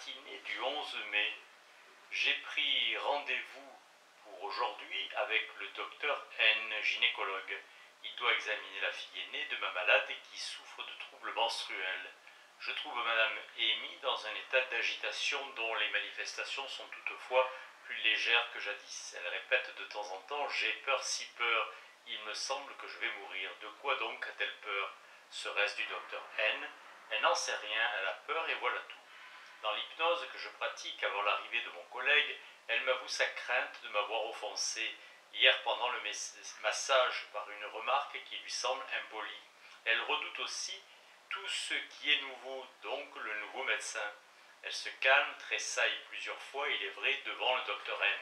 matinée du 11 mai, j'ai pris rendez-vous pour aujourd'hui avec le docteur N, gynécologue. Il doit examiner la fille aînée de ma malade qui souffre de troubles menstruels. Je trouve madame Amy dans un état d'agitation dont les manifestations sont toutefois plus légères que jadis. Elle répète de temps en temps « j'ai peur, si peur, il me semble que je vais mourir ». De quoi donc a-t-elle peur? Serait-ce du docteur N? Elle n'en sait rien, elle a peur et voilà tout. Dans l'hypnose que je pratique avant l'arrivée de mon collègue, elle m'avoue sa crainte de m'avoir offensé hier pendant le massage par une remarque qui lui semble impolie. Elle redoute aussi tout ce qui est nouveau, donc le nouveau médecin. Elle se calme, tressaille plusieurs fois, il est vrai, devant le docteur N.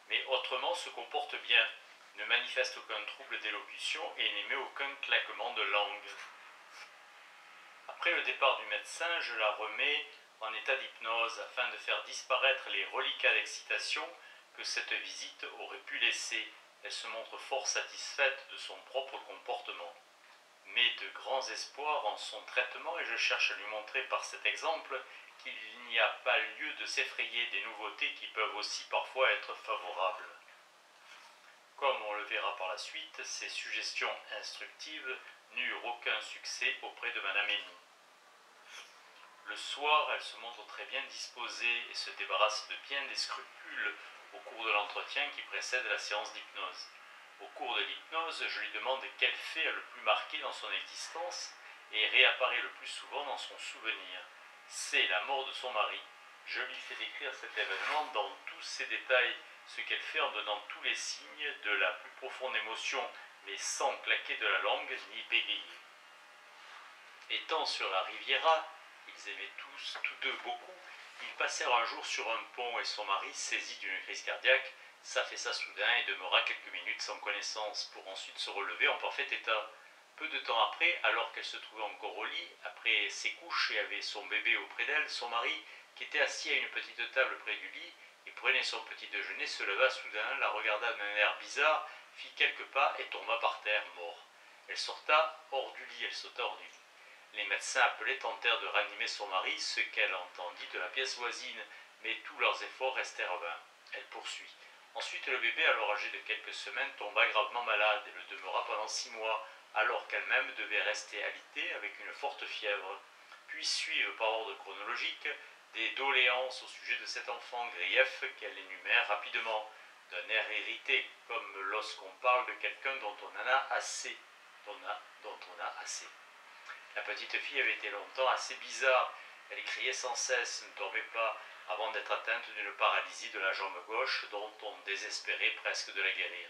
Mais autrement se comporte bien, ne manifeste aucun trouble d'élocution et n'émet aucun claquement de langue. Après le départ du médecin, je la remets en état d'hypnose afin de faire disparaître les reliquats d'excitation que cette visite aurait pu laisser. Elle se montre fort satisfaite de son propre comportement. Mais de grands espoirs en son traitement et je cherche à lui montrer par cet exemple qu'il n'y a pas lieu de s'effrayer des nouveautés qui peuvent aussi parfois être favorables. Comme on le verra par la suite, ces suggestions instructives n'eurent aucun succès auprès de Madame Amy. Le soir, elle se montre très bien disposée et se débarrasse de bien des scrupules au cours de l'entretien qui précède la séance d'hypnose. Au cours de l'hypnose, je lui demande quel fait a le plus marqué dans son existence et réapparaît le plus souvent dans son souvenir. C'est la mort de son mari. Je lui fais décrire cet événement dans tous ses détails, ce qu'elle fait en donnant tous les signes de la plus profonde émotion, mais sans claquer de la langue ni bégayer. Étant sur la Riviera, ils aimaient tous deux beaucoup, ils passèrent un jour sur un pont et son mari, saisi d'une crise cardiaque, s'affaissa soudain et demeura quelques minutes sans connaissance pour ensuite se relever en parfait état. Peu de temps après, alors qu'elle se trouvait encore au lit, après ses couches et avait son bébé auprès d'elle, son mari, qui était assis à une petite table près du lit et prenait son petit déjeuner, se leva soudain, la regarda d'un air bizarre, fit quelques pas et tomba par terre, mort. Elle sauta hors du lit. Les médecins appelés tentèrent de ranimer son mari, ce qu'elle entendit de la pièce voisine, mais tous leurs efforts restèrent vains. Elle poursuit. Ensuite, le bébé, alors âgé de quelques semaines, tomba gravement malade et le demeura pendant 6 mois, alors qu'elle-même devait rester alitée avec une forte fièvre. Puis suivent, par ordre chronologique, des doléances au sujet de cet enfant, grief qu'elle énumère rapidement, d'un air irrité, comme lorsqu'on parle de quelqu'un dont on en a assez. La petite fille avait été longtemps assez bizarre. Elle criait sans cesse, ne dormait pas, avant d'être atteinte d'une paralysie de la jambe gauche dont on désespérait presque de la guérir.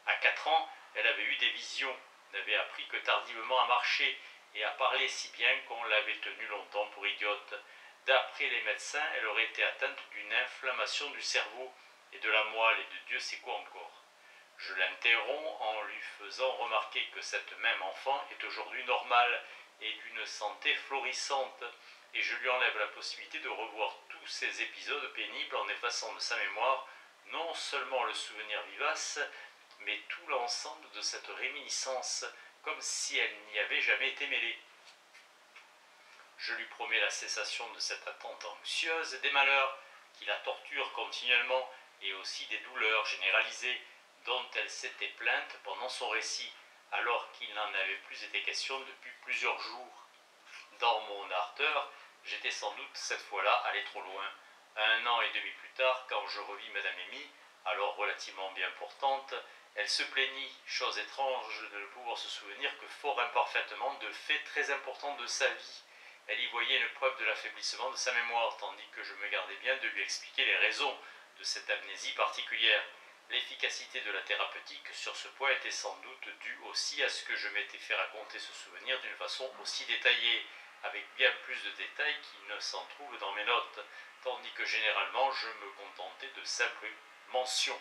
À 4 ans, elle avait eu des visions, n'avait appris que tardivement à marcher et à parler si bien qu'on l'avait tenue longtemps pour idiote. D'après les médecins, elle aurait été atteinte d'une inflammation du cerveau et de la moelle et de Dieu sait quoi encore. Je l'interromps en lui faisant remarquer que cette même enfant est aujourd'hui normale et d'une santé florissante, et je lui enlève la possibilité de revoir tous ces épisodes pénibles en effaçant de sa mémoire non seulement le souvenir vivace, mais tout l'ensemble de cette réminiscence, comme si elle n'y avait jamais été mêlée. Je lui promets la cessation de cette attente anxieuse, des malheurs qui la torturent continuellement, et aussi des douleurs généralisées, dont elle s'était plainte pendant son récit, alors qu'il n'en avait plus été question depuis plusieurs jours. Dans mon ardeur, j'étais sans doute cette fois-là allé trop loin. 1 an et demi plus tard, quand je revis Madame Amy, alors relativement bien portante, elle se plaignit, chose étrange de ne pouvoir se souvenir que fort imparfaitement de faits très importants de sa vie. Elle y voyait une preuve de l'affaiblissement de sa mémoire, tandis que je me gardais bien de lui expliquer les raisons de cette amnésie particulière. L'efficacité de la thérapeutique sur ce point était sans doute due aussi à ce que je m'étais fait raconter ce souvenir d'une façon aussi détaillée, avec bien plus de détails qu'il ne s'en trouve dans mes notes, tandis que généralement je me contentais de simples mentions.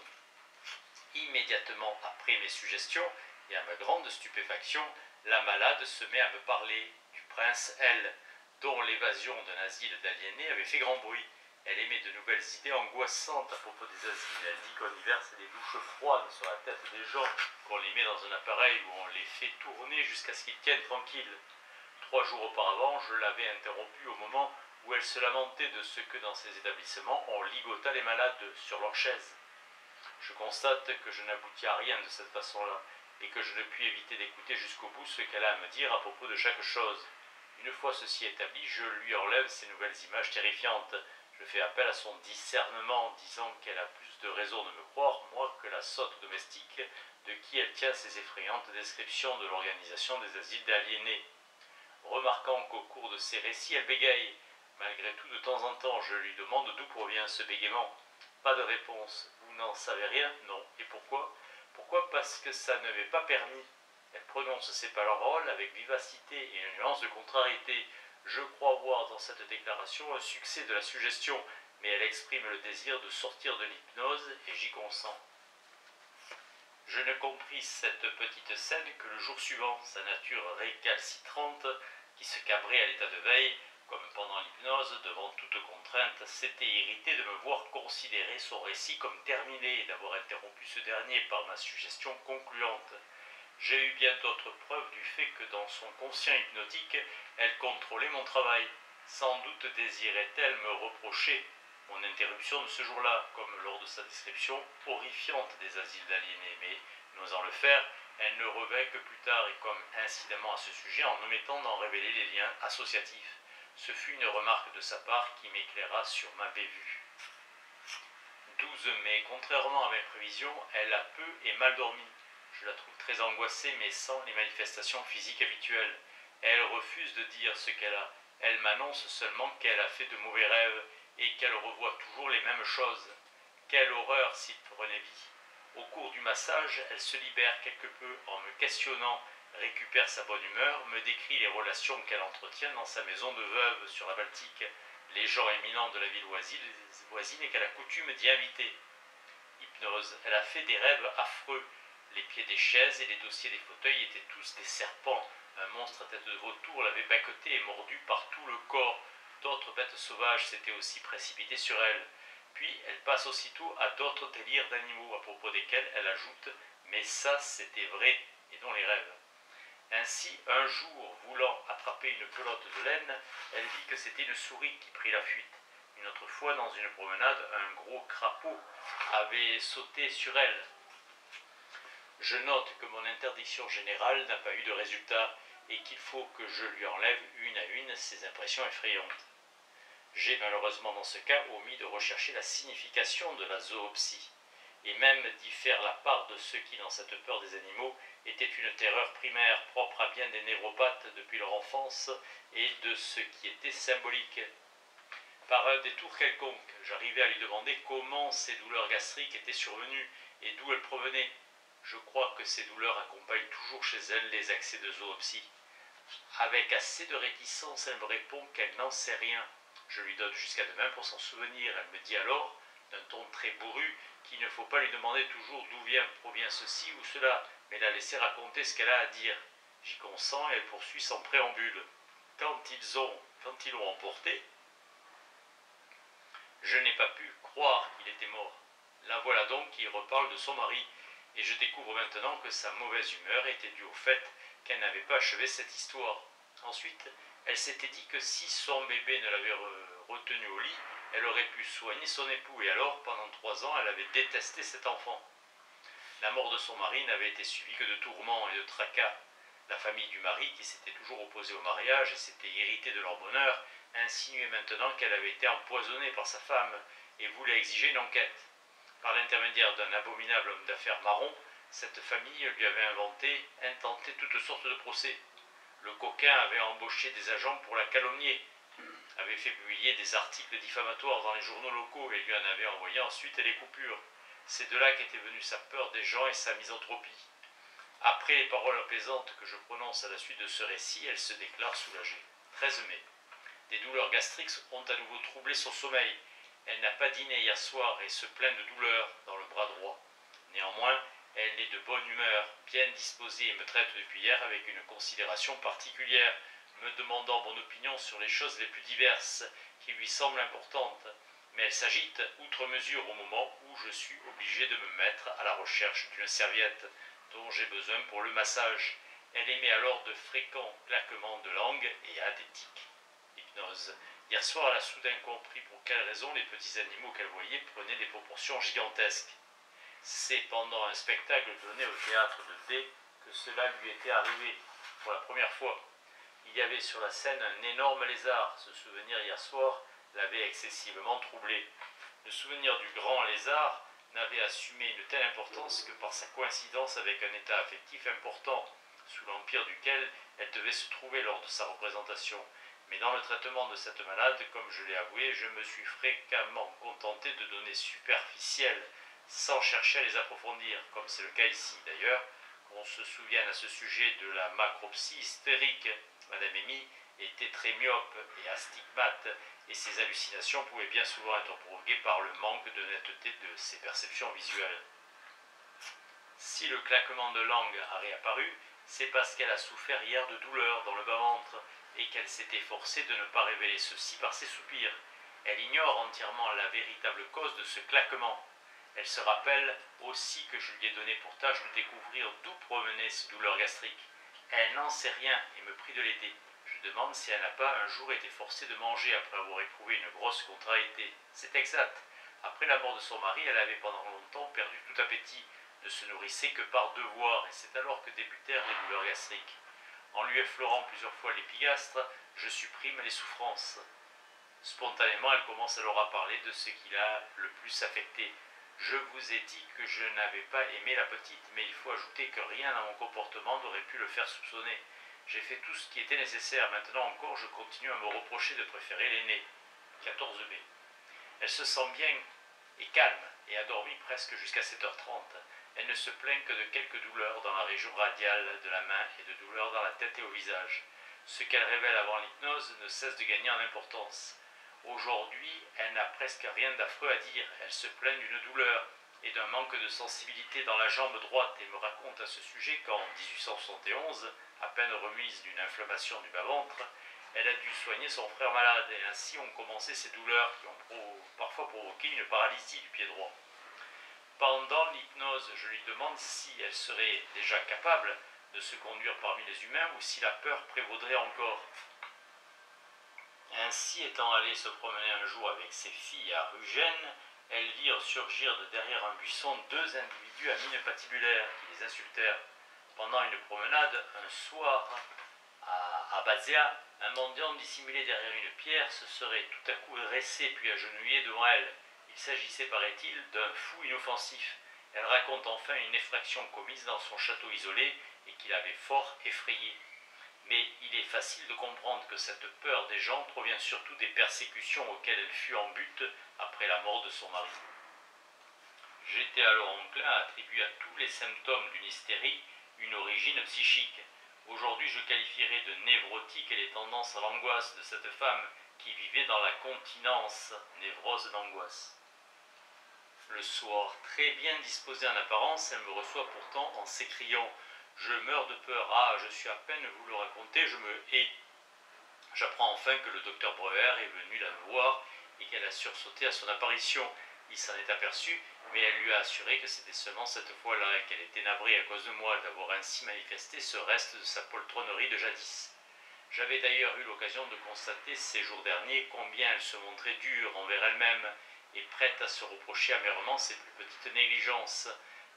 Immédiatement après mes suggestions, et à ma grande stupéfaction, la malade se met à me parler du prince L, dont l'évasion d'un asile d'aliénés avait fait grand bruit. Elle émet de nouvelles idées angoissantes à propos des asiles. Elle dit qu'on y verse des douches froides sur la tête des gens, qu'on les met dans un appareil où on les fait tourner jusqu'à ce qu'ils tiennent tranquilles. 3 jours auparavant, je l'avais interrompue au moment où elle se lamentait de ce que dans ces établissements on ligota les malades sur leurs chaises. Je constate que je n'aboutis à rien de cette façon-là, et que je ne puis éviter d'écouter jusqu'au bout ce qu'elle a à me dire à propos de chaque chose. Une fois ceci établi, je lui enlève ces nouvelles images terrifiantes. Je fais appel à son discernement, disant qu'elle a plus de raison de me croire, moi, que la sotte domestique, de qui elle tient ces effrayantes descriptions de l'organisation des asiles d'aliénés. Remarquant qu'au cours de ses récits, elle bégaye. Malgré tout, de temps en temps, je lui demande d'où provient ce bégaiement. Pas de réponse. Vous n'en savez rien? Non. Et pourquoi? Pourquoi? Parce que ça ne m'est pas permis. Elle prononce ses paroles avec vivacité et une nuance de contrariété. Je crois voir dans cette déclaration un succès de la suggestion, mais elle exprime le désir de sortir de l'hypnose et j'y consens. Je ne compris cette petite scène que le jour suivant. Sa nature récalcitrante, qui se cabrait à l'état de veille, comme pendant l'hypnose, devant toute contrainte, s'était irritée de me voir considérer son récit comme terminé et d'avoir interrompu ce dernier par ma suggestion concluante. J'ai eu bien d'autres preuves du fait que dans son conscient hypnotique, elle contrôlait mon travail. Sans doute désirait-elle me reprocher mon interruption de ce jour-là, comme lors de sa description horrifiante des asiles d'aliénés, mais, n'osant le faire, elle ne revint que plus tard et comme incidemment à ce sujet en omettant d'en révéler les liens associatifs. Ce fut une remarque de sa part qui m'éclaira sur ma bévue. 12 mai. Contrairement à mes prévisions, elle a peu et mal dormi. Je la trouve très angoissée mais sans les manifestations physiques habituelles. Elle refuse de dire ce qu'elle a. Elle m'annonce seulement qu'elle a fait de mauvais rêves et qu'elle revoit toujours les mêmes choses. Quelle horreur s'il prenait vie. Au cours du massage, elle se libère quelque peu en me questionnant, récupère sa bonne humeur, me décrit les relations qu'elle entretient dans sa maison de veuve sur la Baltique, les gens éminents de la ville voisine et qu'elle a coutume d'y inviter. Hypnose. Elle a fait des rêves affreux. Les pieds des chaises et les dossiers des fauteuils étaient tous des serpents. Un monstre à tête de vautour l'avait bacotée et mordue par tout le corps. D'autres bêtes sauvages s'étaient aussi précipitées sur elle. Puis elle passe aussitôt à d'autres délires d'animaux, à propos desquels elle ajoute « mais ça c'était vrai » et non les rêves. Ainsi, un jour, voulant attraper une pelote de laine, elle vit que c'était une souris qui prit la fuite. Une autre fois, dans une promenade, un gros crapaud avait sauté sur elle. Je note que mon interdiction générale n'a pas eu de résultat et qu'il faut que je lui enlève une à une ces impressions effrayantes. J'ai malheureusement dans ce cas omis de rechercher la signification de la zoopsie, et même d'y faire la part de ce qui, dans cette peur des animaux, était une terreur primaire propre à bien des névropathes depuis leur enfance, et de ce qui était symbolique. Par un détour quelconque, j'arrivais à lui demander comment ces douleurs gastriques étaient survenues et d'où elles provenaient. Je crois que ces douleurs accompagnent toujours chez elle les accès de zoopsie. Avec assez de réticence, elle me répond qu'elle n'en sait rien. Je lui donne jusqu'à demain pour s'en souvenir. Elle me dit alors, d'un ton très bourru, qu'il ne faut pas lui demander toujours d'où provient ceci ou cela, mais la laisser raconter ce qu'elle a à dire. J'y consens et elle poursuit sans préambule. Quand ils l'ont emporté, je n'ai pas pu croire qu'il était mort. La voilà donc qui reparle de son mari, et je découvre maintenant que sa mauvaise humeur était due au fait qu'elle n'avait pas achevé cette histoire. Ensuite, elle s'était dit que si son bébé ne l'avait retenu au lit, elle aurait pu soigner son époux, et alors, pendant 3 ans, elle avait détesté cet enfant. La mort de son mari n'avait été suivie que de tourments et de tracas. La famille du mari, qui s'était toujours opposée au mariage et s'était irritée de leur bonheur, insinuait maintenant qu'elle avait été empoisonnée par sa femme et voulait exiger une enquête. Par l'intermédiaire d'un abominable homme d'affaires marron, cette famille lui avait intenté toutes sortes de procès. Le coquin avait embauché des agents pour la calomnier, avait fait publier des articles diffamatoires dans les journaux locaux et lui en avait envoyé ensuite les coupures. C'est de là qu'était venue sa peur des gens et sa misanthropie. Après les paroles apaisantes que je prononce à la suite de ce récit, elle se déclare soulagée. 13 mai. Des douleurs gastriques ont à nouveau troublé son sommeil. Elle n'a pas dîné hier soir et se plaint de douleurs dans le bras droit. Néanmoins, elle est de bonne humeur, bien disposée et me traite depuis hier avec une considération particulière, me demandant mon opinion sur les choses les plus diverses qui lui semblent importantes. Mais elle s'agite outre mesure au moment où je suis obligé de me mettre à la recherche d'une serviette dont j'ai besoin pour le massage. Elle émet alors de fréquents claquements de langue et a des tics. Hypnose. Hier soir, elle a soudain compris pour quelle raison les petits animaux qu'elle voyait prenaient des proportions gigantesques. C'est pendant un spectacle donné au théâtre de D que cela lui était arrivé pour la première fois. Il y avait sur la scène un énorme lézard. Ce souvenir hier soir l'avait excessivement troublé. Le souvenir du grand lézard n'avait assumé une telle importance que par sa coïncidence avec un état affectif important, sous l'empire duquel elle devait se trouver lors de sa représentation. Mais dans le traitement de cette malade, comme je l'ai avoué, je me suis fréquemment contenté de données superficielles, sans chercher à les approfondir, comme c'est le cas ici d'ailleurs. Qu'on se souvienne à ce sujet de la macropsie hystérique. Madame Amy était très myope et astigmate, et ses hallucinations pouvaient bien souvent être provoquées par le manque de netteté de ses perceptions visuelles. Si le claquement de langue a réapparu, c'est parce qu'elle a souffert hier de douleurs dans le bas-ventre et qu'elle s'est efforcée de ne pas révéler ceci par ses soupirs. Elle ignore entièrement la véritable cause de ce claquement. Elle se rappelle aussi que je lui ai donné pour tâche de découvrir d'où provenaient ces douleurs gastriques. Elle n'en sait rien et me prie de l'aider. Je demande si elle n'a pas un jour été forcée de manger après avoir éprouvé une grosse contrariété. C'est exact. Après la mort de son mari, elle avait pendant longtemps perdu tout appétit, ne se nourrissait que par devoir, et c'est alors que débutèrent les douleurs gastriques. En lui effleurant plusieurs fois l'épigastre, je supprime les souffrances. Spontanément, elle commence alors à parler de ce qui l'a le plus affecté. Je vous ai dit que je n'avais pas aimé la petite, mais il faut ajouter que rien dans mon comportement n'aurait pu le faire soupçonner. J'ai fait tout ce qui était nécessaire. Maintenant encore, je continue à me reprocher de préférer l'aîné. 14b. Elle se sent bien et calme et a dormi presque jusqu'à 7h30. Elle ne se plaint que de quelques douleurs dans la région radiale de la main et de douleurs dans la tête et au visage. Ce qu'elle révèle avant l'hypnose ne cesse de gagner en importance. Aujourd'hui, elle n'a presque rien d'affreux à dire. Elle se plaint d'une douleur et d'un manque de sensibilité dans la jambe droite et me raconte à ce sujet qu'en 1871, à peine remise d'une inflammation du bas-ventre, elle a dû soigner son frère malade et ainsi ont commencé ces douleurs qui ont parfois provoqué une paralysie du pied droit. Pendant l'hypnose, je lui demande si elle serait déjà capable de se conduire parmi les humains ou si la peur prévaudrait encore. Ainsi étant allée se promener un jour avec ses filles à Rugène, elles virent surgir de derrière un buisson deux individus à mine patibulaire qui les insultèrent. Pendant une promenade, un soir, à Bazia, un mendiant dissimulé derrière une pierre se serait tout à coup dressé puis agenouillé devant elle. Il s'agissait, paraît-il, d'un fou inoffensif. Elle raconte enfin une effraction commise dans son château isolé et qui l'avait fort effrayée. Mais il est facile de comprendre que cette peur des gens provient surtout des persécutions auxquelles elle fut en butte après la mort de son mari. J'étais alors enclin à attribuer à tous les symptômes d'une hystérie une origine psychique. Aujourd'hui, je qualifierais de névrotique les tendances à l'angoisse de cette femme qui vivait dans la continence, névrose d'angoisse. Le soir, très bien disposée en apparence, elle me reçoit pourtant en s'écriant « Je meurs de peur, ah, je suis à peine vous le raconter, je me hais ». J'apprends enfin que le docteur Breuer est venu la voir et qu'elle a sursauté à son apparition. Il s'en est aperçu, mais elle lui a assuré que c'était seulement cette fois-là et qu'elle était navrée à cause de moi d'avoir ainsi manifesté ce reste de sa poltronnerie de jadis. J'avais d'ailleurs eu l'occasion de constater ces jours derniers combien elle se montrait dure envers elle-même et prête à se reprocher amèrement ses plus petites négligences.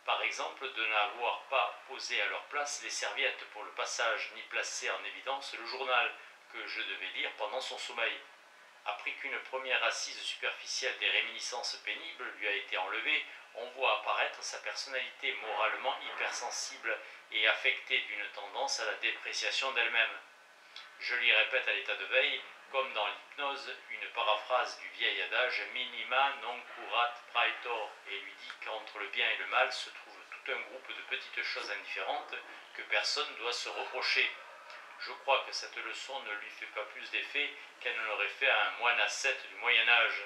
Par exemple, de n'avoir pas posé à leur place les serviettes pour le passage, ni placé en évidence le journal que je devais lire pendant son sommeil. Après qu'une première assise superficielle des réminiscences pénibles lui a été enlevée, on voit apparaître sa personnalité moralement hypersensible et affectée d'une tendance à la dépréciation d'elle-même. Je lui répète à l'état de veille, comme dans l'hypnose, une paraphrase du vieil adage « minima non curat praetor » et lui dit qu'entre le bien et le mal se trouve tout un groupe de petites choses indifférentes que personne ne doit se reprocher. Je crois que cette leçon ne lui fait pas plus d'effet qu'elle ne l'aurait fait à un moine ascète du Moyen-Âge,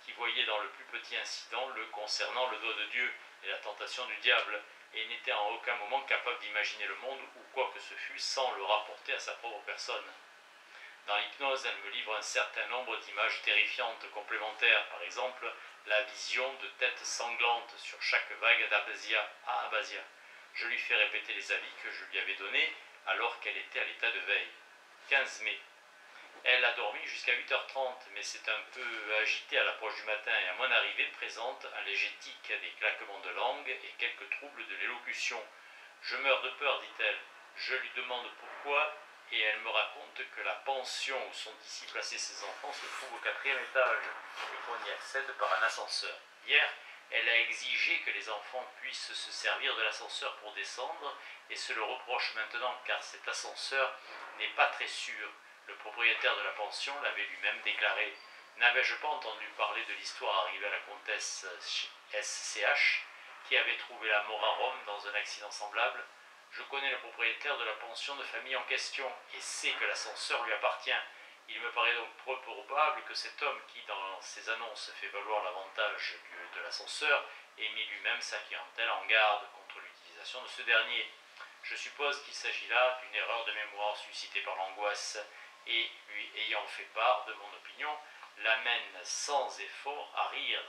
qui voyait dans le plus petit incident le concernant le doigt de Dieu et la tentation du diable, et n'était en aucun moment capable d'imaginer le monde ou quoi que ce fût sans le rapporter à sa propre personne. Dans l'hypnose, elle me livre un certain nombre d'images terrifiantes complémentaires, par exemple la vision de têtes sanglantes sur chaque vague d'Abasia à Abasia. Je lui fais répéter les avis que je lui avais donnés alors qu'elle était à l'état de veille. 15 mai. Elle a dormi jusqu'à 8h30, mais s'est un peu agitée à l'approche du matin et à mon arrivée présente un léger tic, des claquements de langue et quelques troubles de l'élocution. Je meurs de peur, dit-elle. Je lui demande pourquoi et elle me raconte que la pension où sont ici placés ses enfants se trouve au 4e étage et qu'on y accède par un ascenseur. Hier, elle a exigé que les enfants puissent se servir de l'ascenseur pour descendre et se le reproche maintenant car cet ascenseur n'est pas très sûr. Le propriétaire de la pension l'avait lui-même déclaré. N'avais-je pas entendu parler de l'histoire arrivée à la comtesse SCH qui avait trouvé la mort à Rome dans un accident semblable? Je connais le propriétaire de la pension de famille en question et sais que l'ascenseur lui appartient. Il me paraît donc peu probable que cet homme qui, dans ses annonces, fait valoir l'avantage de l'ascenseur, ait mis lui-même sa clientèle en garde contre l'utilisation de ce dernier. Je suppose qu'il s'agit là d'une erreur de mémoire suscitée par l'angoisse et, lui ayant fait part de mon opinion, l'amène sans effort à rire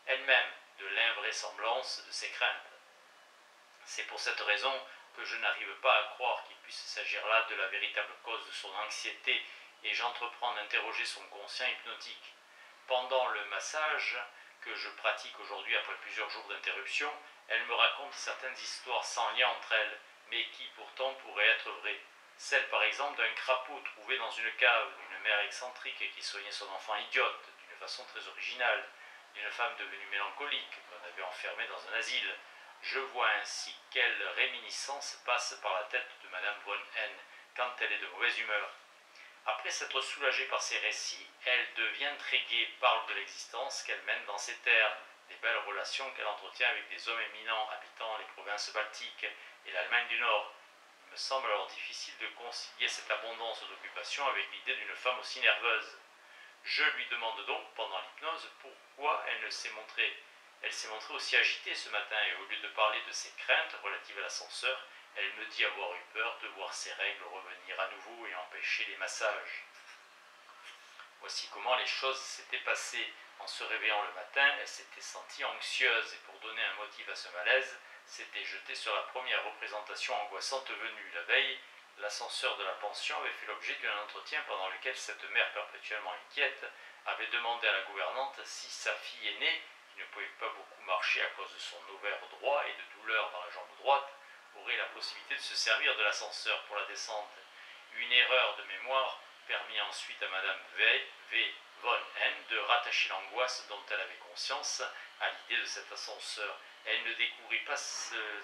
elle-même de l'invraisemblance de ses craintes. C'est pour cette raison que je n'arrive pas à croire qu'il puisse s'agir là de la véritable cause de son anxiété et j'entreprends d'interroger son conscient hypnotique. Pendant le massage que je pratique aujourd'hui après plusieurs jours d'interruption, elle me raconte certaines histoires sans lien entre elles, mais qui pourtant pourraient être vraies. Celle par exemple d'un crapaud trouvé dans une cave, d'une mère excentrique qui soignait son enfant idiote d'une façon très originale, d'une femme devenue mélancolique qu'on avait enfermée dans un asile. Je vois ainsi quelle réminiscence passe par la tête de Madame von N quand elle est de mauvaise humeur. Après s'être soulagée par ses récits, elle devient très gaie, parle de l'existence qu'elle mène dans ces terres, des belles relations qu'elle entretient avec des hommes éminents habitant les provinces baltiques et l'Allemagne du Nord. Il me semble alors difficile de concilier cette abondance d'occupation avec l'idée d'une femme aussi nerveuse. Je lui demande donc, pendant l'hypnose, pourquoi elle s'est montrée aussi agitée ce matin et au lieu de parler de ses craintes relatives à l'ascenseur, elle me dit avoir eu peur de voir ses règles revenir à nouveau et empêcher les massages. Voici comment les choses s'étaient passées. En se réveillant le matin, elle s'était sentie anxieuse et pour donner un motif à ce malaise, s'était jetée sur la première représentation angoissante venue. La veille, l'ascenseur de la pension avait fait l'objet d'un entretien pendant lequel cette mère perpétuellement inquiète avait demandé à la gouvernante si sa fille aînée, qui ne pouvait pas beaucoup marcher à cause de son ovaire droit et de douleurs dans la jambe droite, aurait la possibilité de se servir de l'ascenseur pour la descente. Une erreur de mémoire permit ensuite à Madame V. von N de rattacher l'angoisse dont elle avait conscience à l'idée de cet ascenseur. Elle ne découvrit pas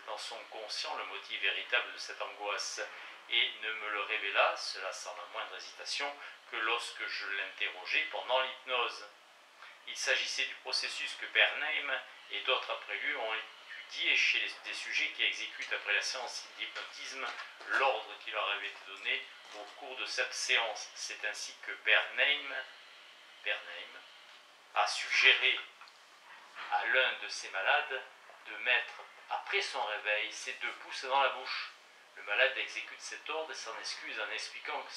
dans son conscient le motif véritable de cette angoisse et ne me le révéla, cela sans la moindre hésitation, que lorsque je l'interrogeai pendant l'hypnose. Il s'agissait du processus que Bernheim et d'autres après lui ont étudié chez des sujets qui exécutent après la séance d'hypnotisme l'ordre qui leur avait été donné au cours de cette séance. C'est ainsi que Bernheim a suggéré à l'un de ces malades de mettre, après son réveil, ses 2 pouces dans la bouche. Le malade exécute cet ordre et s'en excuse en expliquant que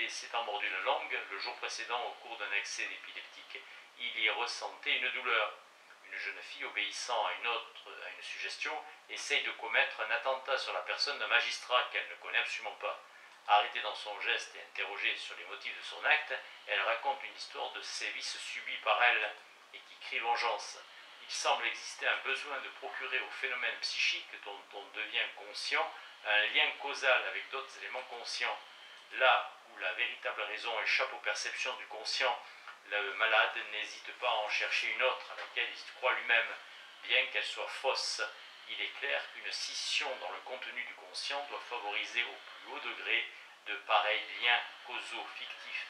s'étant mordu la langue le jour précédent au cours d'un excès d'épileptique, il y ressentait une douleur. Une jeune fille obéissant à une suggestion essaye de commettre un attentat sur la personne d'un magistrat qu'elle ne connaît absolument pas. Arrêtée dans son geste et interrogée sur les motifs de son acte, elle raconte une histoire de sévices subis par elle et qui crie vengeance. Il semble exister un besoin de procurer au phénomène psychique dont on devient conscient un lien causal avec d'autres éléments conscients. Là où la véritable raison échappe aux perceptions du conscient, le malade n'hésite pas à en chercher une autre à laquelle il croit lui-même, bien qu'elle soit fausse. Il est clair qu'une scission dans le contenu du conscient doit favoriser au plus haut degré de pareils liens causaux fictifs.